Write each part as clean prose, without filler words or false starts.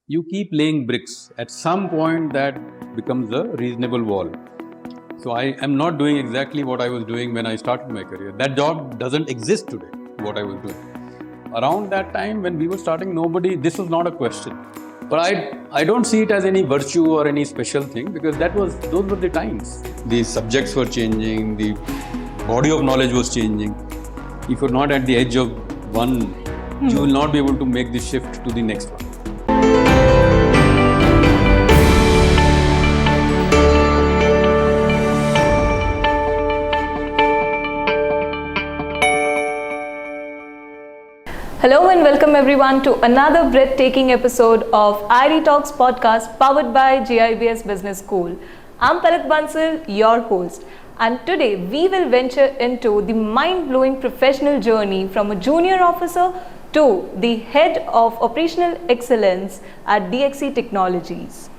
you keep laying bricks. At some point, that becomes a reasonable wall. So I am not doing exactly what I was doing when I started my career. That job doesn't exist today, what I was doing. Around that time when we were starting, this was not a question. But I don't see it as any virtue or any special thing, because those were the times. The subjects were changing, the body of knowledge was changing. If you're not at the edge of one, you will not be able to make the shift to the next one. Hello and welcome everyone to another breathtaking episode of IRE Talks Podcast powered by GIBS Business School. I'm Palak Bansal, your host, and today we will venture into the mind-blowing professional journey from a junior officer to the head of operational excellence at DXC Technologies.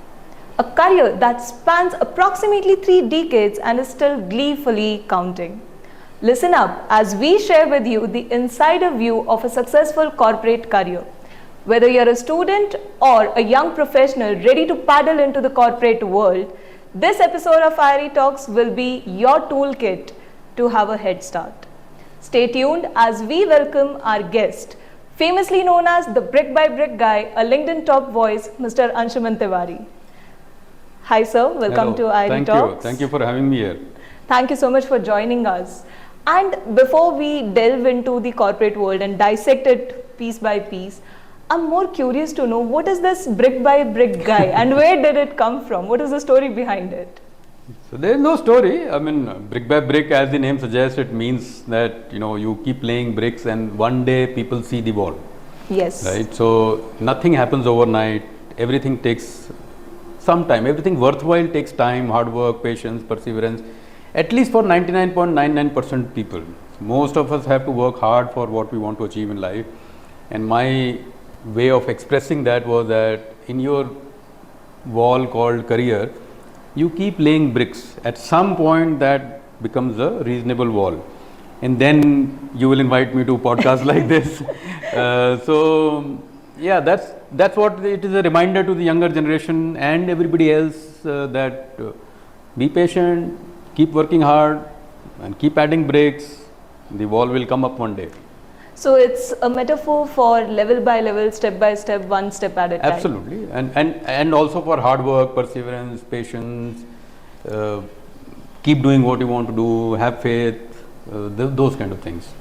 A career that spans approximately 3 decades and is still gleefully counting. Listen up as we share with you the insider view of a successful corporate career. Whether you're a student or a young professional ready to paddle into the corporate world, this episode of IRE Talks will be your toolkit to have a head start. Stay tuned as we welcome our guest, famously known as the brick by brick guy, a LinkedIn top voice, Mr. Anshuman Tiwari. Hi sir, welcome to IRE Talks. Thank you for having me here. Thank you so much for joining us. And before we delve into the corporate world and dissect it piece by piece, I'm more curious to know, what is this brick by brick guy and where did it come from? What is the story behind it? So there is no story. I mean, brick by brick, as the name suggests, it means that you keep laying bricks and one day people see the wall. Yes. Right. So nothing happens overnight. Everything takes some time. Everything worthwhile takes time, hard work, patience, perseverance. At least for 99.99% people. Most of us have to work hard for what we want to achieve in life. And my way of expressing that was that in your wall called career, you keep laying bricks. At some point, that becomes a reasonable wall. And then you will invite me to podcasts like this. That's what it is, a reminder to the younger generation and everybody else that be patient, keep working hard and keep adding bricks. The wall will come up one day. So it's a metaphor for level by level, step by step, one step at a time. Absolutely. And also for hard work, perseverance, patience, keep doing what you want to do, have faith, those kind of things.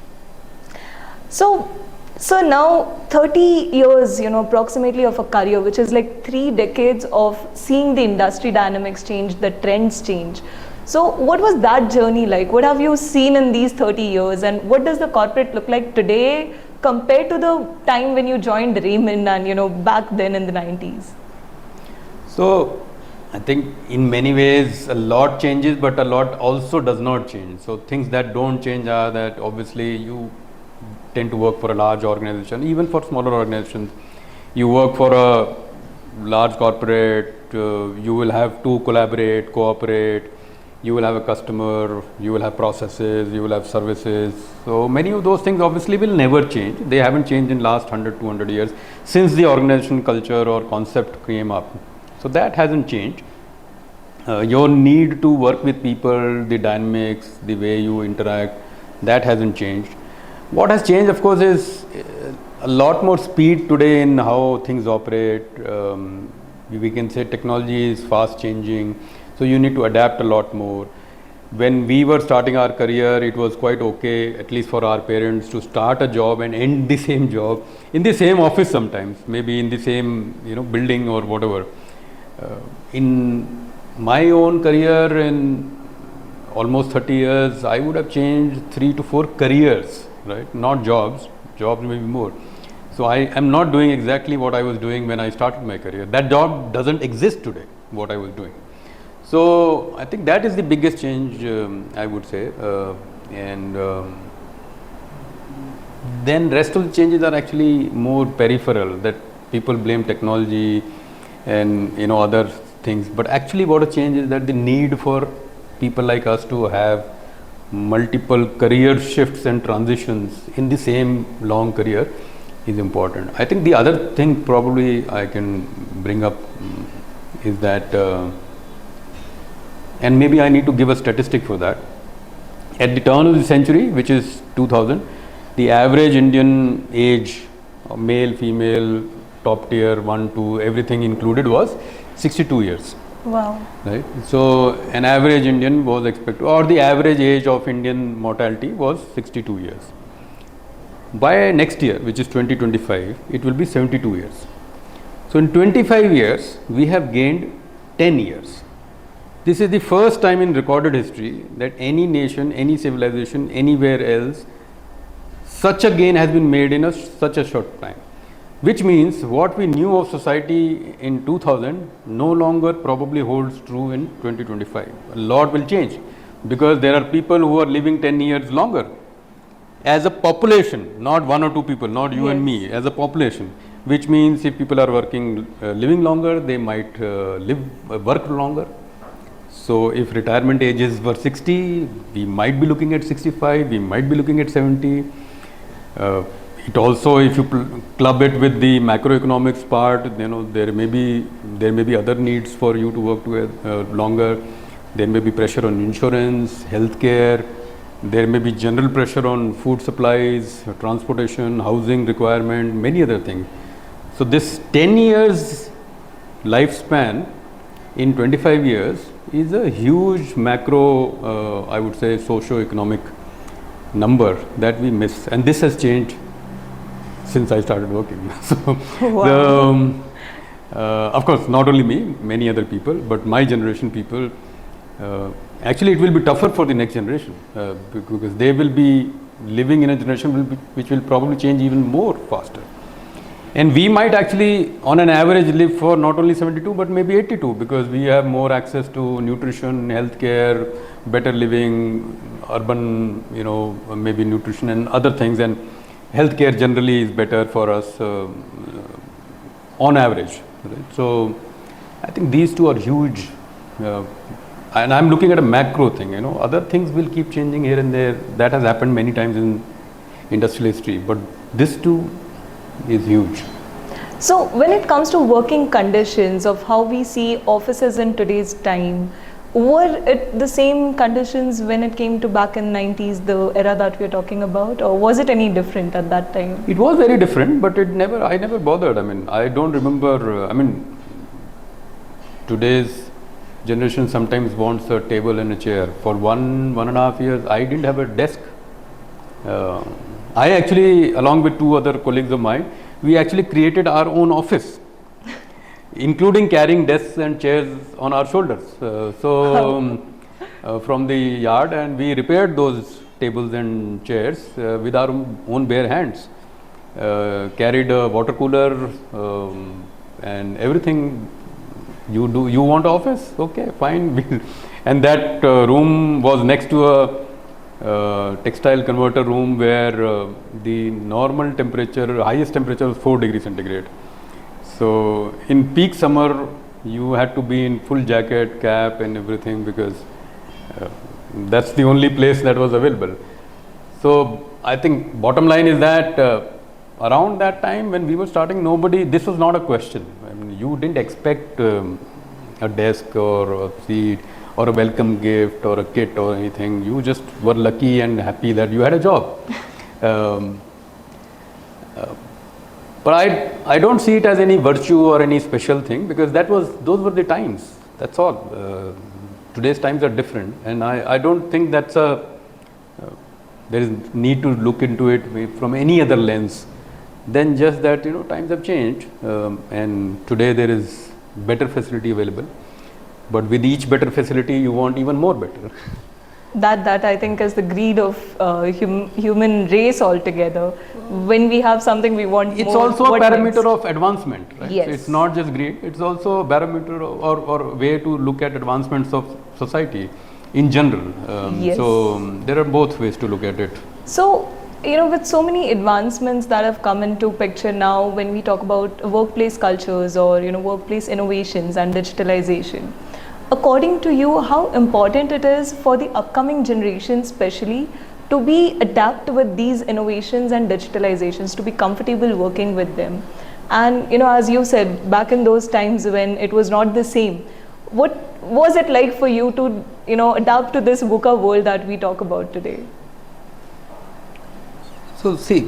So now 30 years, approximately of a career, which is like 3 decades of seeing the industry dynamics change, the trends change. So what was that journey like? What have you seen in these 30 years and what does the corporate look like today compared to the time when you joined Raymond and back then in the 90s? So I think in many ways a lot changes, but a lot also does not change. So things that don't change are that obviously you tend to work for a large organization, even for smaller organizations. You work for a large corporate, you will have to collaborate, cooperate. You will have a customer, you will have processes, you will have services. So many of those things obviously will never change. They haven't changed in last 100, 200 years since the organization culture or concept came up. So that hasn't changed. Your need to work with people, the dynamics, the way you interact, that hasn't changed. What has changed, of course, is a lot more speed today in how things operate. We can say technology is fast changing. So you need to adapt a lot more. When we were starting our career, it was quite okay, at least for our parents, to start a job and end the same job in the same office sometimes, maybe in the same building or whatever. In my own career in almost 30 years, I would have changed 3 to 4 careers, right? Not jobs. Jobs maybe more. So I am not doing exactly what I was doing when I started my career. That job doesn't exist today, what I was doing. So I think that is the biggest change, I would say, then rest of the changes are actually more peripheral, that people blame technology and other things, but actually what has changed is that the need for people like us to have multiple career shifts and transitions in the same long career is important. I think the other thing probably I can bring up is that, and maybe I need to give a statistic for that. At the turn of the century, which is 2000, the average Indian age, male, female, top tier, 1, 2, everything included, was 62 years. Wow. Right. So an average Indian was expected, or the average age of Indian mortality was 62 years. By next year, which is 2025, it will be 72 years. So in 25 years, we have gained 10 years. This is the first time in recorded history that any nation, any civilization, anywhere else, such a gain has been made in such a short time. Which means what we knew of society in 2000 no longer probably holds true in 2025. A lot will change because there are people who are living 10 years longer. As a population, not one or two people, not you and me, as a population, which means if people are living longer, they might work longer. So if retirement ages were 60, we might be looking at 65, we might be looking at 70. It also, if you club it with the macroeconomics part, there may be other needs for you to work longer. There may be pressure on insurance, healthcare. There may be general pressure on food supplies, transportation, housing requirement, many other things. So this 10 years lifespan in 25 years is a huge macro, I would say, socio-economic number that we miss, and this has changed since I started working. So, wow. of course, not only me, many other people, but my generation people. Actually, it will be tougher for the next generation because they will be living in a generation which will probably change even more faster. And we might actually, on an average, live for not only 72 but maybe 82 because we have more access to nutrition, healthcare, better living, urban, maybe nutrition and other things. And healthcare generally is better for us on average. Right? So I think these two are huge. And I'm looking at a macro thing, other things will keep changing here and there. That has happened many times in industrial history, but this too is huge. So when it comes to working conditions of how we see offices in today's time, were it the same conditions when it came to back in 90s, the era that we're talking about, or was it any different at that time? It was very different, but I never bothered. I don't remember, today's generation sometimes wants a table and a chair. For 1.5 years, I didn't have a desk. I actually, along with 2 other colleagues of mine, we actually created our own office, including carrying desks and chairs on our shoulders. From the yard, and we repaired those tables and chairs with our own bare hands. Carried a water cooler and everything. You want office? Okay, fine. And that room was next to a textile converter room where the normal temperature, highest temperature was 4 degrees centigrade. So in peak summer, you had to be in full jacket, cap and everything because that's the only place that was available. So I think bottom line is that around that time when we were starting, this was not a question. You didn't expect a desk or a seat or a welcome gift or a kit or anything. You just were lucky and happy that you had a job. But I don't see it as any virtue or any special thing because those were the times. That's all. Today's times are different, and I don't think there is need to look into it from any other lens than just that times have changed, and today there is better facility available. But with each better facility, you want even more better. That I think is the greed of human race altogether. When we have something, we want it's more. It's also a parameter of advancement, right? Yes. So it's not just greed, it's also a parameter or way to look at advancements of society in general. Yes. So there are both ways to look at it. So, with so many advancements that have come into picture now, when we talk about workplace cultures or, workplace innovations and digitalization, according to you, how important it is for the upcoming generation, especially, to be adapt with these innovations and digitalizations, to be comfortable working with them. And as you said, back in those times when it was not the same, what was it like for you to adapt to this VUCA world that we talk about today? So see,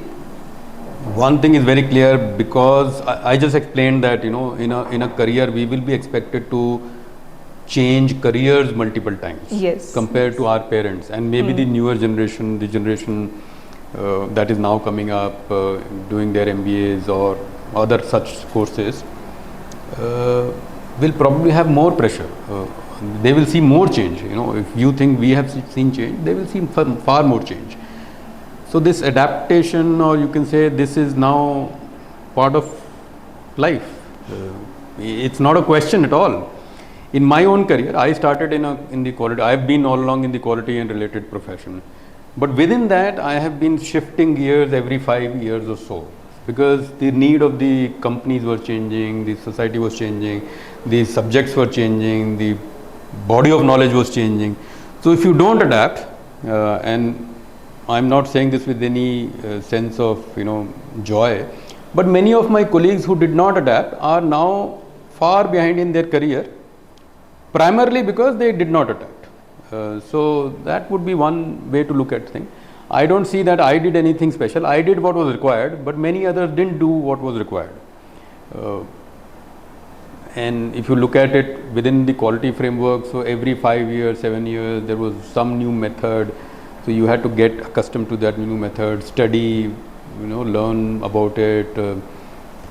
one thing is very clear, because I just explained that in a career we will be expected to change careers multiple times. Yes. Compared to our parents and maybe the newer generation, the generation that is now coming up, doing their MBAs or other such courses, will probably have more pressure. They will see more change. If you think we have seen change, they will see far more change. So this adaptation, or you can say this is now part of life. It's not a question at all. In my own career, I started in the quality. I have been all along in the quality and related profession, but within that, I have been shifting gears every 5 years or so, because the need of the companies were changing, the society was changing, the subjects were changing, the body of knowledge was changing. So if you don't adapt, and I'm not saying this with any sense of joy, but many of my colleagues who did not adapt are now far behind in their career, primarily because they did not adapt. So that would be one way to look at things. I don't see that I did anything special. I did what was required, but many others didn't do what was required. And if you look at it within the quality framework, so every 5 years, 7 years, there was some new method. So you had to get accustomed to that new method, study, learn about it,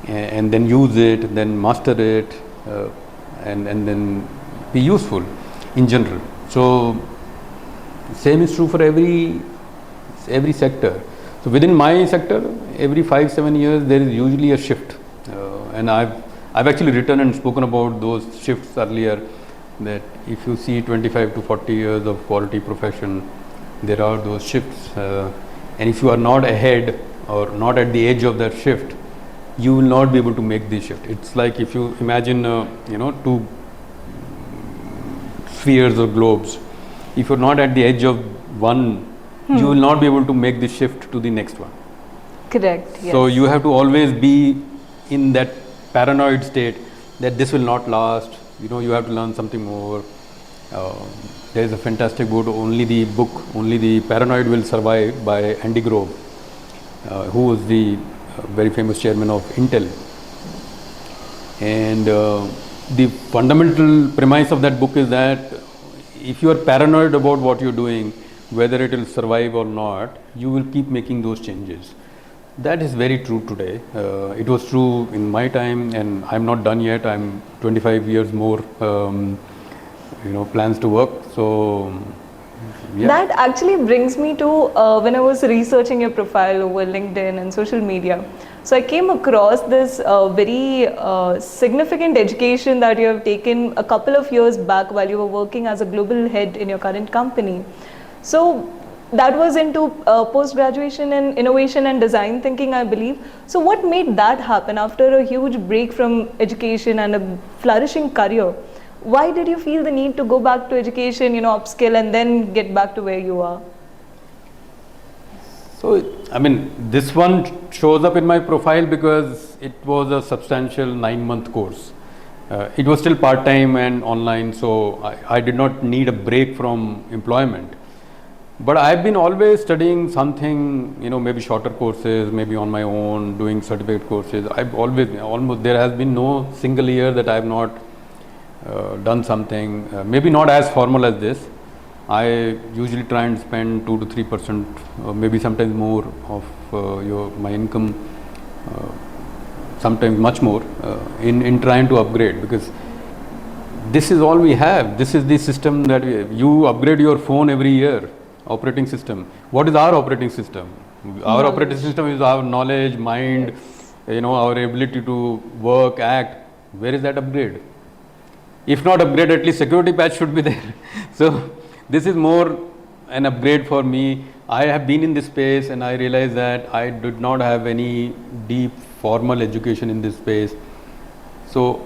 and then use it, then master it, and then be useful in general. So same is true for every sector. So within my sector, every 5-7 years there is usually a shift, and I've actually written and spoken about those shifts earlier, that if you see 25 to 40 years of quality profession, there are those shifts, and if you are not ahead or not at the edge of that shift, you will not be able to make this shift. It's like if you imagine two spheres or globes. If you're not at the edge of one, you will not be able to make the shift to the next one. Correct. Yes. So you have to always be in that paranoid state that this will not last. You have to learn something more. There is a fantastic book, Only the Paranoid Will Survive, by Andy Grove, who was the very famous chairman of Intel. And the fundamental premise of that book is that if you are paranoid about what you're doing, whether it will survive or not, you will keep making those changes. That is very true today. It was true in my time, and I'm not done yet. I'm 25 years more, plans to work. So, yeah. That actually brings me to when I was researching your profile over LinkedIn and social media. So I came across this very significant education that you have taken a couple of years back while you were working as a global head in your current company. So that was into post-graduation in innovation and design thinking, I believe. So what made that happen after a huge break from education and a flourishing career? Why did you feel the need to go back to education, upskill, and then get back to where you are? So, this one shows up in my profile because it was a substantial 9-month course. It was still part-time and online, so I did not need a break from employment. But I've been always studying something, maybe shorter courses, maybe on my own, doing certificate courses. There has been no single year that I've not done something, maybe not as formal as this. I usually try and spend 2 to 3%, maybe sometimes more of my income, sometimes much more, in trying to upgrade, because this is all we have. This is the system that you upgrade your phone every year. Operating system. What is our operating system? Our operating system is our knowledge, mind, our ability to work, act. Where is that upgrade? If not upgrade, at least security patch should be there. So this is more an upgrade for me. I have been in this space and I realized that I did not have any deep formal education in this space. So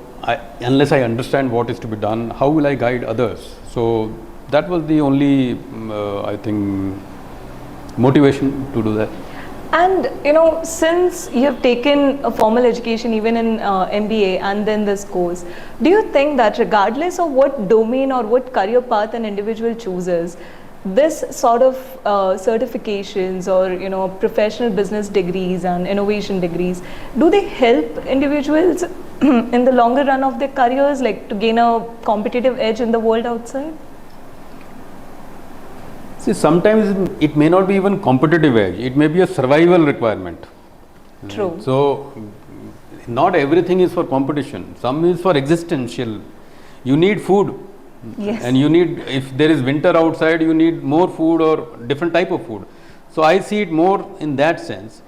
unless I understand what is to be done, how will I guide others? So that was the only, I think, motivation to do that. And since you have taken a formal education even in MBA and then this course, do you think that regardless of what domain or what career path an individual chooses, this sort of certifications or professional business degrees and innovation degrees, do they help individuals in the longer run of their careers, like to gain a competitive edge in the world outside? See, sometimes it may not be even competitive edge, it may be a survival requirement. True. So, not everything is for competition, some is for existential. You need food. Yes. And you need, if there is winter outside, you need more food or different type of food. So, I see it more in that sense.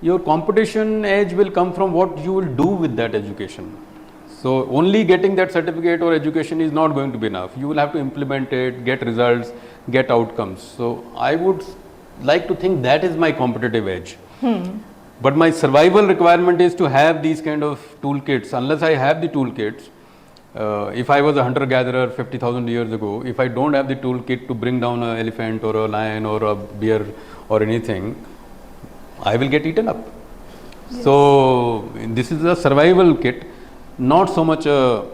Your competition edge will come from what you will do with that education. So, only getting that certificate or education is not going to be enough. You will have to implement it, get results, get outcomes. So, I would like to think that is my competitive edge. But my survival requirement is to have these kind of toolkits. Unless I have the toolkits, if I was a hunter-gatherer 50,000 years ago, if I don't have the toolkit to bring down an elephant or a lion or a bear or anything, I will get eaten up. Yes. So, this is a survival kit, not so much a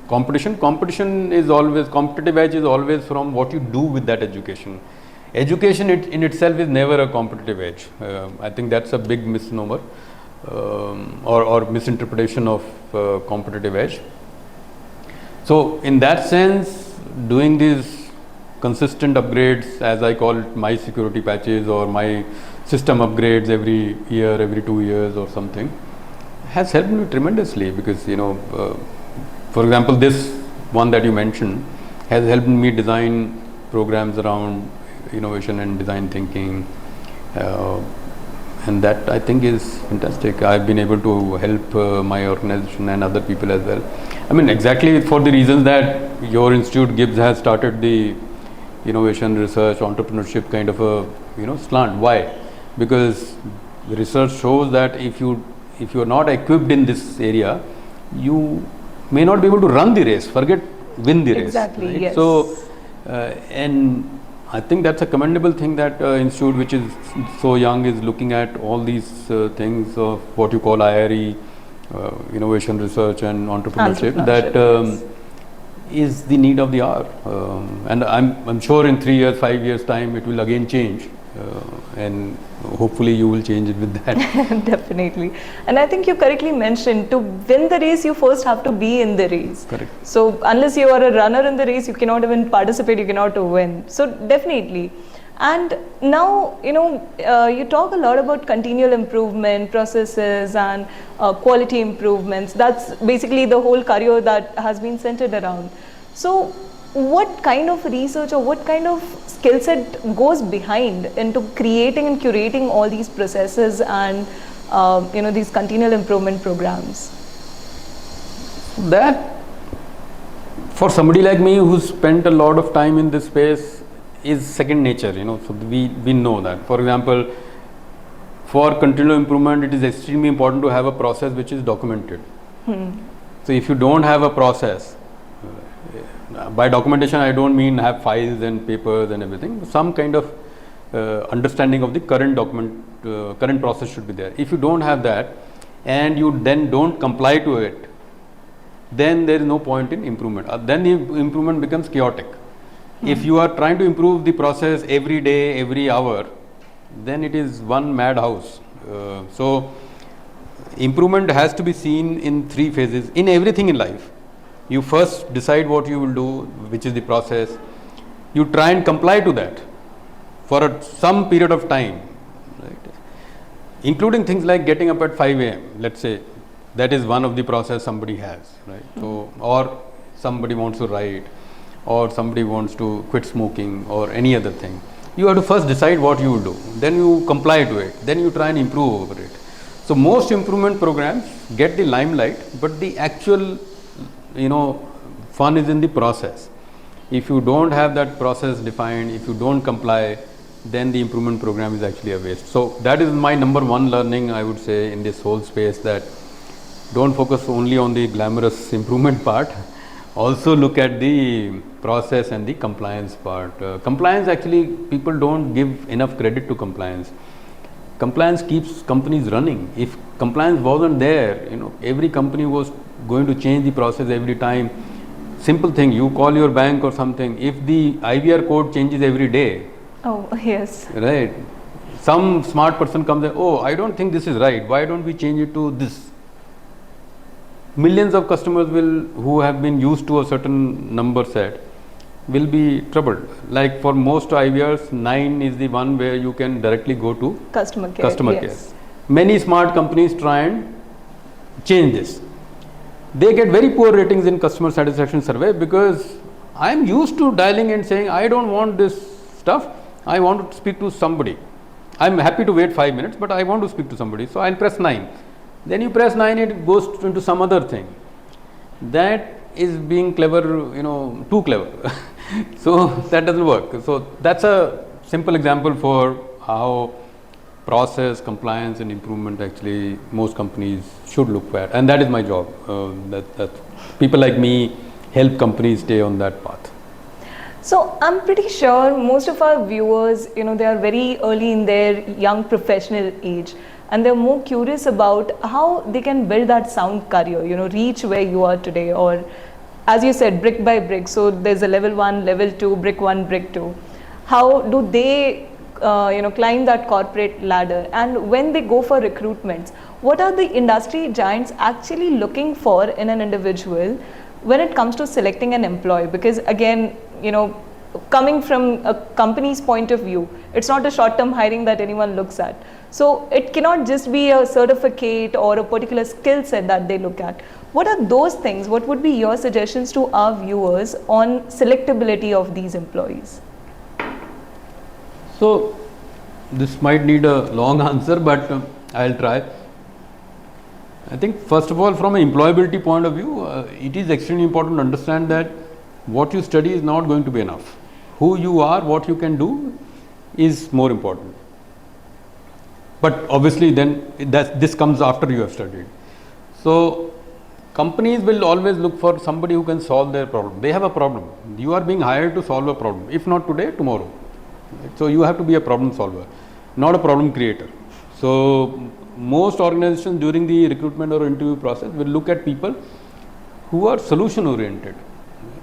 competition. Competition is always, competitive edge is always from what you do with that education. Education in itself is never a competitive edge. I think that's a big misnomer or misinterpretation of competitive edge. So, in that sense, doing these consistent upgrades, as I call it, my security patches or my system upgrades every year, every 2 years or something, has helped me tremendously, because for example, this one that you mentioned has helped me design programs around innovation and design thinking, and that I think is fantastic. I've been able to help my organization and other people as well. I mean, exactly for the reasons that your institute GIBS has started the innovation, research, entrepreneurship kind of a slant. Why? Because the research shows that if you are not equipped in this area, you may not be able to run the race, forget win the race. Exactly, right? yes. So, and I think that's a commendable thing that institute, which is so young, is looking at all these things of what you call IRE, innovation, research and entrepreneurship. That yes. is the need of the hour. And I'm sure in 3 years, 5 years time, it will again change. And hopefully you will change it with that. Definitely. And I think you correctly mentioned, to win the race, you first have to be in the race. Correct. So unless you are a runner in the race, you cannot even participate, you cannot win. So definitely. And now, you talk a lot about continual improvement, processes and quality improvements. That's basically the whole career that has been centered around. So what kind of research or what kind of skill set goes behind into creating and curating all these processes and these continual improvement programs? That, for somebody like me who spent a lot of time in this space, is second nature. So we know that. For example, for continual improvement, it is extremely important to have a process which is documented. So if you don't have a process, by documentation I don't mean have files and papers and everything, some kind of understanding of the current process should be there. If you don't have that and you then don't comply to it, then there is no point in improvement. Then the improvement becomes chaotic. If you are trying to improve the process every day, every hour, then it is one madhouse. So improvement has to be seen in 3 phases in everything in life. You first decide what you will do, which is the process. You try and comply to that for some period of time, right? Including things like getting up at 5 a.m. Let's say that is one of the process somebody has, right? So, or somebody wants to write, or somebody wants to quit smoking, or any other thing. You have to first decide what you will do, then you comply to it, then you try and improve over it. So most improvement programs get the limelight, but the actual fun is in the process. If you don't have that process defined, if you don't comply, then the improvement program is actually a waste. So that is my number one learning, I would say, in this whole space, that don't focus only on the glamorous improvement part, also look at the process and the compliance part. Compliance, actually, people don't give enough credit to compliance. Compliance keeps companies running. If compliance wasn't there, every company was going to change the process every time. Simple thing, you call your bank or something, if the IVR code changes every day, Oh, yes. right, some smart person comes and, oh, I don't think this is right, why don't we change it to this? Millions of customers who have been used to a certain number set will be troubled. Like for most IVRs, 9 is the one where you can directly go to Customer care. Many smart companies try and change this. They get very poor ratings in customer satisfaction survey because I am used to dialing and saying, I don't want this stuff, I want to speak to somebody. I am happy to wait 5 minutes, but I want to speak to somebody, so I will press 9. Then you press 9, it goes into some other thing. That is being clever, too clever. So that doesn't work. So that's a simple example for how process, compliance and improvement actually most companies should look at, and that is my job. That people like me help companies stay on that path. So I'm pretty sure most of our viewers, they are very early in their young professional age, and they're more curious about how they can build that sound career, reach where you are today, or as you said, brick by brick. So there's a level 1, level 2, brick 1, brick 2. How do they climb that corporate ladder? And when they go for recruitments, what are the industry giants actually looking for in an individual when it comes to selecting an employee? Because again, coming from a company's point of view, it's not a short-term hiring that anyone looks at. So it cannot just be a certificate or a particular skill set that they look at. What are those things? What would be your suggestions to our viewers on selectability of these employees? So this might need a long answer, but I'll try. I think first of all, from an employability point of view, it is extremely important to understand that what you study is not going to be enough. Who you are, what you can do is more important. But obviously then this comes after you have studied. So companies will always look for somebody who can solve their problem. They have a problem. You are being hired to solve a problem. If not today, tomorrow. So you have to be a problem solver, not a problem creator. So most organizations during the recruitment or interview process will look at people who are solution oriented.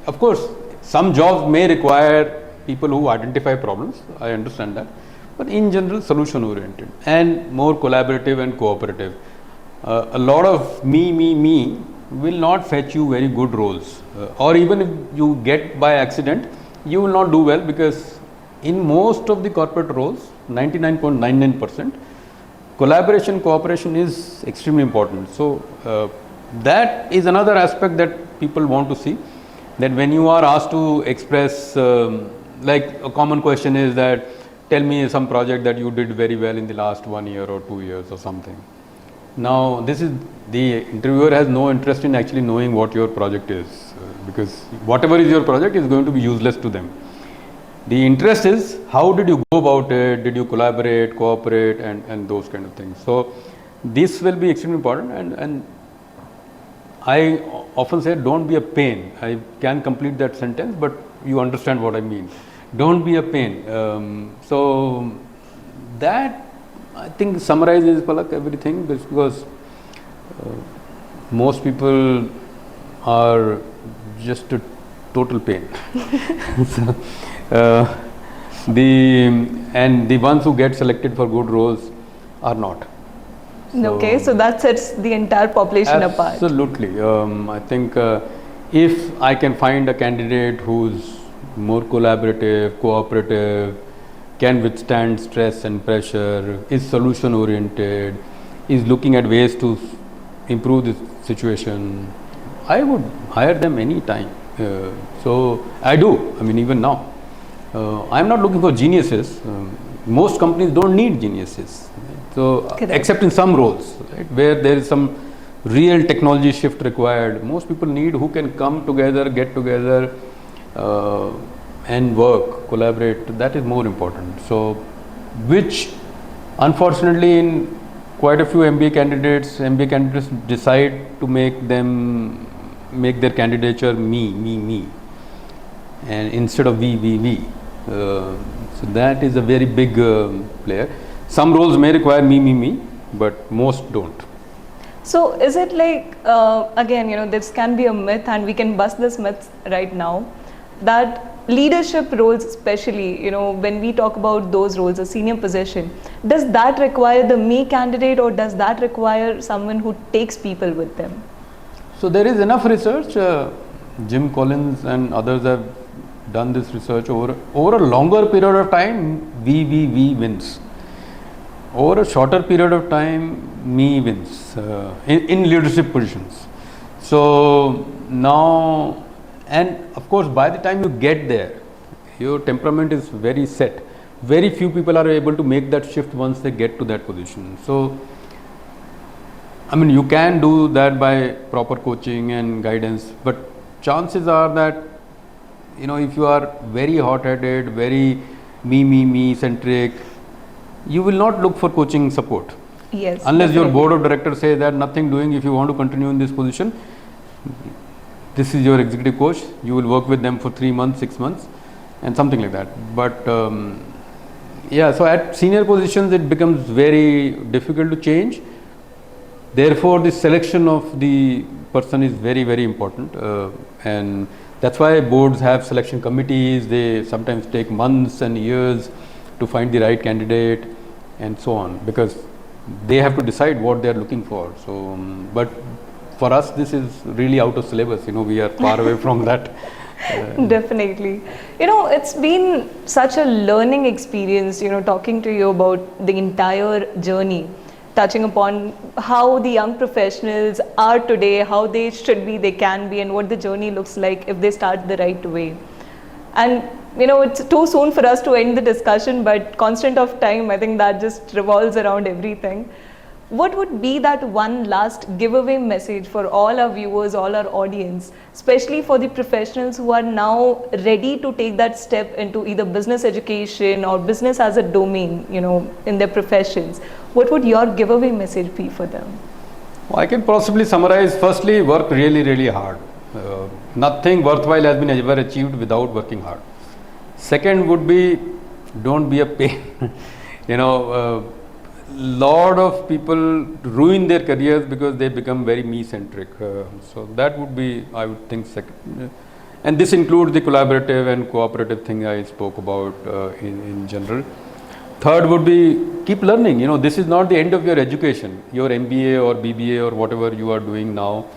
Of course, some jobs may require people who identify problems. I understand that. But in general, solution oriented and more collaborative and cooperative. A lot of me will not fetch you very good roles. Or even if you get by accident, you will not do well, because in most of the corporate roles, 99.99%, collaboration, cooperation is extremely important. So that is another aspect that people want to see. That when you are asked to express, like a common question is that, tell me some project that you did very well in the last 1 year or 2 years or something. Now the interviewer has no interest in actually knowing what your project is, because whatever is your project is going to be useless to them. The interest is how did you go about it, did you collaborate, cooperate, and those kind of things. So this will be extremely important, and I often say don't be a pain. I can complete that sentence, but you understand what I mean. Don't be a pain. So that I think summarizes, Palak, everything, because most people are just a total pain. So, the ones who get selected for good roles are not. Okay, so that sets the entire population apart. Absolutely. I think if I can find a candidate who's more collaborative, cooperative, can withstand stress and pressure, is solution oriented, is looking at ways to improve the situation, I would hire them any time. So I do. I mean, even now. I'm not looking for geniuses. Most companies don't need geniuses. So, except in some roles, right, where there is some real technology shift required, most people need who can come together, get together, and work, collaborate. That is more important. So, which unfortunately in quite a few MBA candidates decide to make them make their candidature me, and instead of we. So that is a very big player. Some roles may require me, but most don't. So is it like, again, this can be a myth and we can bust this myth right now, that leadership roles especially, when we talk about those roles, a senior position, does that require the me candidate or does that require someone who takes people with them? So there is enough research. Jim Collins and others have done this research over a longer period of time. We wins. Over a shorter period of time, me wins in leadership positions. So now, and of course, by the time you get there, your temperament is very set. Very few people are able to make that shift once they get to that position. So, I mean, you can do that by proper coaching and guidance, but chances are that, if you are very hot-headed, very me centric, you will not look for coaching support. Yes. Unless definitely. your board of directors say that nothing doing, if you want to continue in this position, this is your executive coach, you will work with them for 3 months, 6 months and something like that. But so at senior positions it becomes very difficult to change. Therefore the selection of the person is very, very important, and that's why boards have selection committees. They sometimes take months and years to find the right candidate and so on, because they have to decide what they are looking for. So but for us this is really out of syllabus, we are far away from that. Definitely. It's been such a learning experience, talking to you about the entire journey, touching upon how the young professionals are today, how they should be, they can be, and what the journey looks like if they start the right way. And it's too soon for us to end the discussion, but constant of time, I think that just revolves around everything. What would be that one last giveaway message for all our viewers, all our audience, especially for the professionals who are now ready to take that step into either business education or business as a domain, in their professions? What would your giveaway message be for them? Well, I can possibly summarize. Firstly, work really, really hard. Nothing worthwhile has been ever achieved without working hard. Second would be, don't be a pain. Lot of people ruin their careers because they become very me-centric. So that would be, I would think, second. And this includes the collaborative and cooperative thing I spoke about in general. Third would be, keep learning. This is not the end of your education. Your MBA or BBA or whatever you are doing now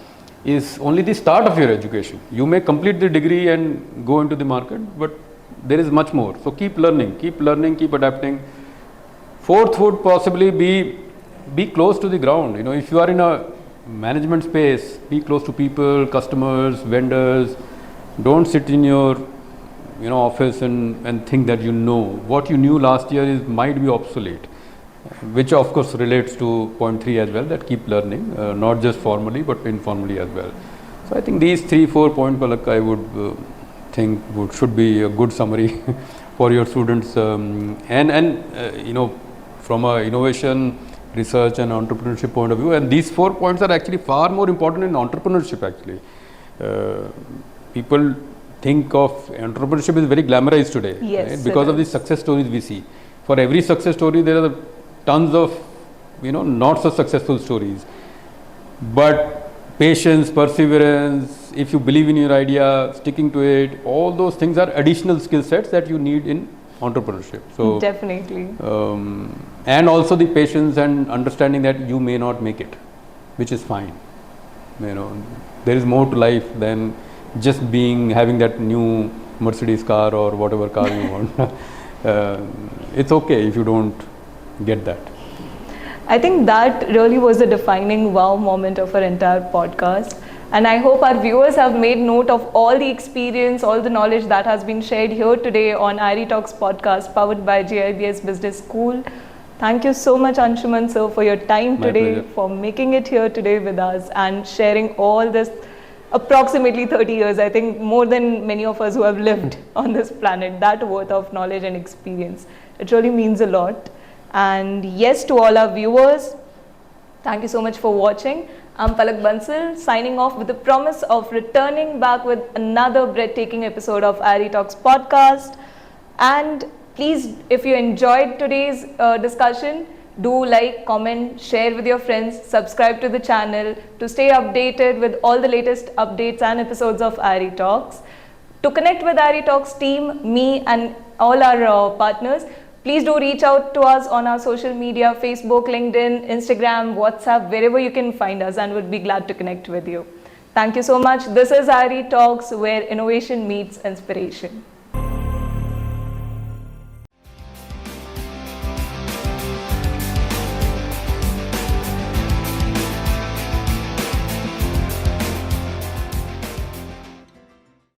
is only the start of your education. You may complete the degree and go into the market, but there is much more. So keep learning, keep adapting. Fourth would possibly be close to the ground. If you are in a management space, be close to people, customers, vendors. Don't sit in your office and think that what you knew last year might be obsolete, which of course relates to point 3 as well, that keep learning, not just formally but informally as well. So I think these 3-4 points, Palak, I would think should be a good summary for your students, from a innovation, research and entrepreneurship point of view. And these 4 points are actually far more important in entrepreneurship actually. People think of entrepreneurship is very glamorized today, yes, right? Because of the success stories we see. For every success story there are tons of not so successful stories. But patience, perseverance, if you believe in your idea, sticking to it, all those things are additional skill sets that you need in entrepreneurship. So definitely. And also the patience and understanding that you may not make it, which is fine. There is more to life than just having that new Mercedes car or whatever car you want. It's okay if you don't get that. I think that really was the defining wow moment of our entire podcast. And I hope our viewers have made note of all the experience, all the knowledge that has been shared here today on IRE Talks Podcast, powered by GIBS Business School. Thank you so much, Anshuman sir, for your time today, for making it here today with us and sharing all this approximately 30 years, I think more than many of us who have lived on this planet, that worth of knowledge and experience. It really means a lot. And yes, to all our viewers, thank you so much for watching. I'm Palak Bansal, signing off with the promise of returning back with another breathtaking episode of IRE Talks Podcast. And please, if you enjoyed today's discussion, do like, comment, share with your friends, subscribe to the channel to stay updated with all the latest updates and episodes of IRE Talks. To connect with IRE Talks team, me and all our partners, please do reach out to us on our social media, Facebook, LinkedIn, Instagram, WhatsApp, wherever you can find us, and would be glad to connect with you. Thank you so much. This is IRE Talks, where innovation meets inspiration.